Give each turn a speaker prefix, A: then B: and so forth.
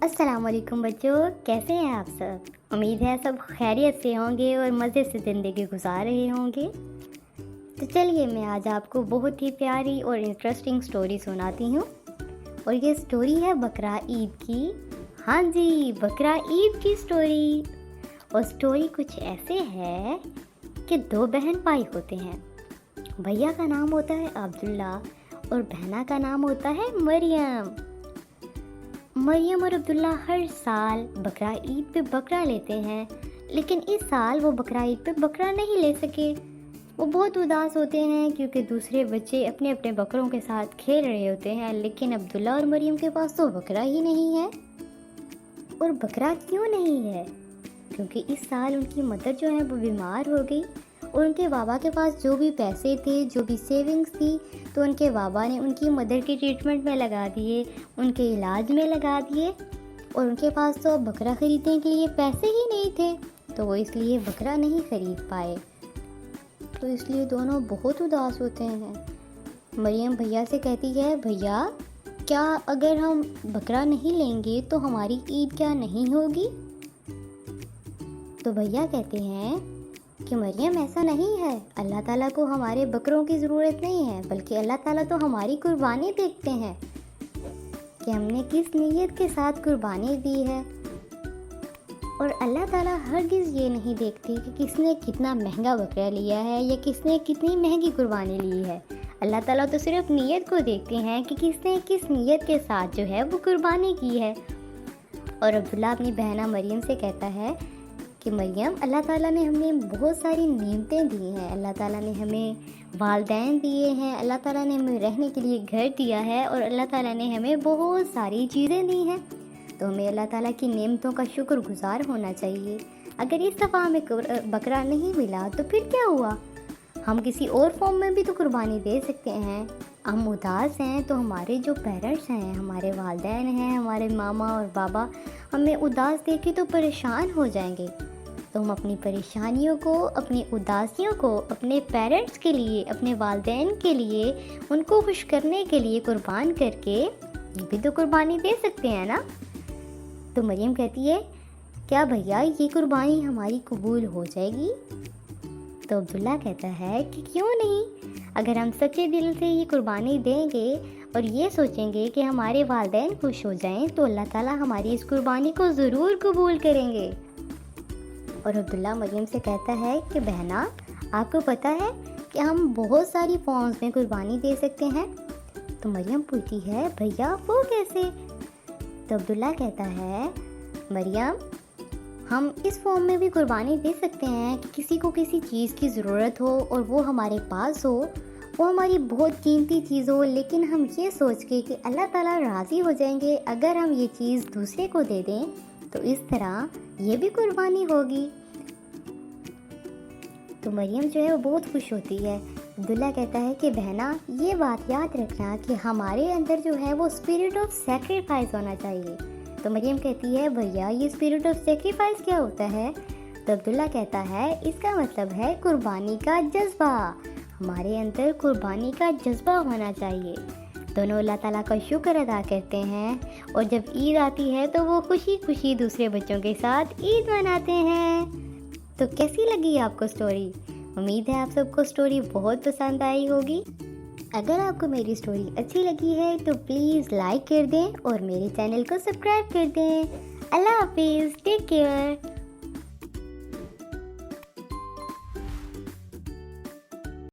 A: अस्सलाम वालेकुम बच्चों, कैसे हैं आप सब। उम्मीद है सब खैरियत से होंगे और मज़े से ज़िंदगी गुजार रहे होंगे। तो चलिए मैं आज आपको बहुत ही प्यारी और इंटरेस्टिंग स्टोरी सुनाती हूँ। और ये स्टोरी है बकरा ईद की। हाँ जी, बकरा ईद की स्टोरी। और स्टोरी कुछ ऐसे है कि दो बहन भाई होते हैं। भैया का नाम होता है अब्दुल्ला और बहना का नाम होता है मरियम। मरियम और अब्दुल्ला हर साल बकरा ईद पे बकरा लेते हैं, लेकिन इस साल वो बकरा ईद पे बकरा नहीं ले सके। वो बहुत उदास होते हैं क्योंकि दूसरे बच्चे अपने अपने बकरों के साथ खेल रहे होते हैं, लेकिन अब्दुल्ला और मरियम के पास तो बकरा ही नहीं है। और बकरा क्यों नहीं है? क्योंकि इस साल उनकी मदर जो है वो बीमार हो गई और उनके बाबा के पास जो भी पैसे थे, जो भी सेविंग्स थी, तो उनके बाबा ने उनकी मदर की ट्रीटमेंट में लगा दिए, उनके इलाज में लगा दिए। और उनके पास तो बकरा ख़रीदने के लिए पैसे ही नहीं थे, तो वो इसलिए बकरा नहीं ख़रीद पाए। तो इसलिए दोनों बहुत उदास होते हैं। मरियम भैया से कहती है, भैया क्या अगर हम बकरा नहीं लेंगे तो हमारी ईद क्या नहीं होगी? तो भैया कहते हैं कि मरियम ऐसा नहीं है, अल्लाह ताला को हमारे बकरों की ज़रूरत नहीं है, बल्कि अल्लाह ताला तो हमारी कुर्बानी देखते हैं कि हमने किस नीयत के साथ कुर्बानी दी है। और अल्लाह ताला हरगिज़ ये नहीं देखते कि किसने कितना महंगा बकरा लिया है या किसने कितनी महंगी कुर्बानी ली है। अल्लाह ताला तो सिर्फ नीयत को देखते हैं कि किसने किस नीयत के साथ जो है वो कुर्बानी की है। और अब्दुल्ला अपनी बहना मरियम से कहता है कि मरियम, अल्लाह ताला ने हमें बहुत सारी नेमतें दी हैं, अल्लाह ताला ने हमें वालिदैन दिए हैं, अल्लाह ताला ने हमें रहने के लिए घर दिया है और अल्लाह ताला ने हमें बहुत सारी चीज़ें दी हैं। तो हमें अल्लाह ताला की नेमतों का शुक्रगुजार होना चाहिए। अगर इस दफ़ा हमें बकरा नहीं मिला तो फिर क्या हुआ? हम किसी और फॉर्म में भी तो कुर्बानी दे सकते हैं। हम उदास हैं तो हमारे जो पेरेंट्स हैं, हमारे वालिदैन हैं, हमारे मामा और बाबा हमें उदास देख के तो परेशान हो जाएंगे। तो हम अपनी परेशानियों को, अपनी उदासियों को अपने पेरेंट्स के लिए, अपने वालिदैन के लिए, उनको खुश करने के लिए कुर्बान करके भी तो कुर्बानी दे सकते हैं ना। तो मरियम कहती है, क्या भैया ये कुर्बानी हमारी कबूल हो जाएगी? तो अब्दुल्ला कहता है कि क्यों नहीं, अगर हम सच्चे दिल से ये कुर्बानी देंगे और ये सोचेंगे कि हमारे वालिदैन खुश हो जाएं, तो अल्लाह ताला हमारी इस कुर्बानी को ज़रूर कबूल करेंगे। और अब्दुल्ला मरियम से कहता है कि बहना, आपको पता है कि हम बहुत सारी फॉर्म्स में कुर्बानी दे सकते हैं। तो मरियम पूछती है, भैया वो कैसे? तो अब्दुल्ला कहता है, मरियम हम इस फॉर्म में भी कुर्बानी दे सकते हैं कि किसी को किसी चीज़ की ज़रूरत हो और वो हमारे पास हो, वो हमारी बहुत कीमती चीज़ हो, लेकिन हम ये सोच के कि अल्लाह ताला राज़ी हो जाएंगे अगर हम ये चीज़ दूसरे को दे दें, तो इस तरह ये भी कुर्बानी होगी। तो मरियम जो है वो बहुत खुश होती है। अब्दुल्ला कहता है कि बहना ये बात याद रखना कि हमारे अंदर जो है वो स्पिरिट ऑफ सेक्रीफाइस होना चाहिए। तो मरियम कहती है, भैया ये स्पिरिट ऑफ सेक्रीफाइस क्या होता है? तो अब्दुल्ला कहता है, इसका मतलब है कुर्बानी का जज्बा। हमारे अंदर कुर्बानी का जज्बा होना चाहिए। दोनों अल्लाह ताला का शुक्र अदा करते हैं और जब ईद आती है तो वो खुशी खुशी दूसरे बच्चों के साथ ईद मनाते हैं। तो कैसी लगी आपको स्टोरी? उम्मीद है आप सबको स्टोरी बहुत पसंद आई होगी। अगर आपको मेरी स्टोरी अच्छी लगी है तो प्लीज़ लाइक कर दें और मेरे चैनल को सब्सक्राइब कर दें। अल्लाह हाफिज़, टेक केयर।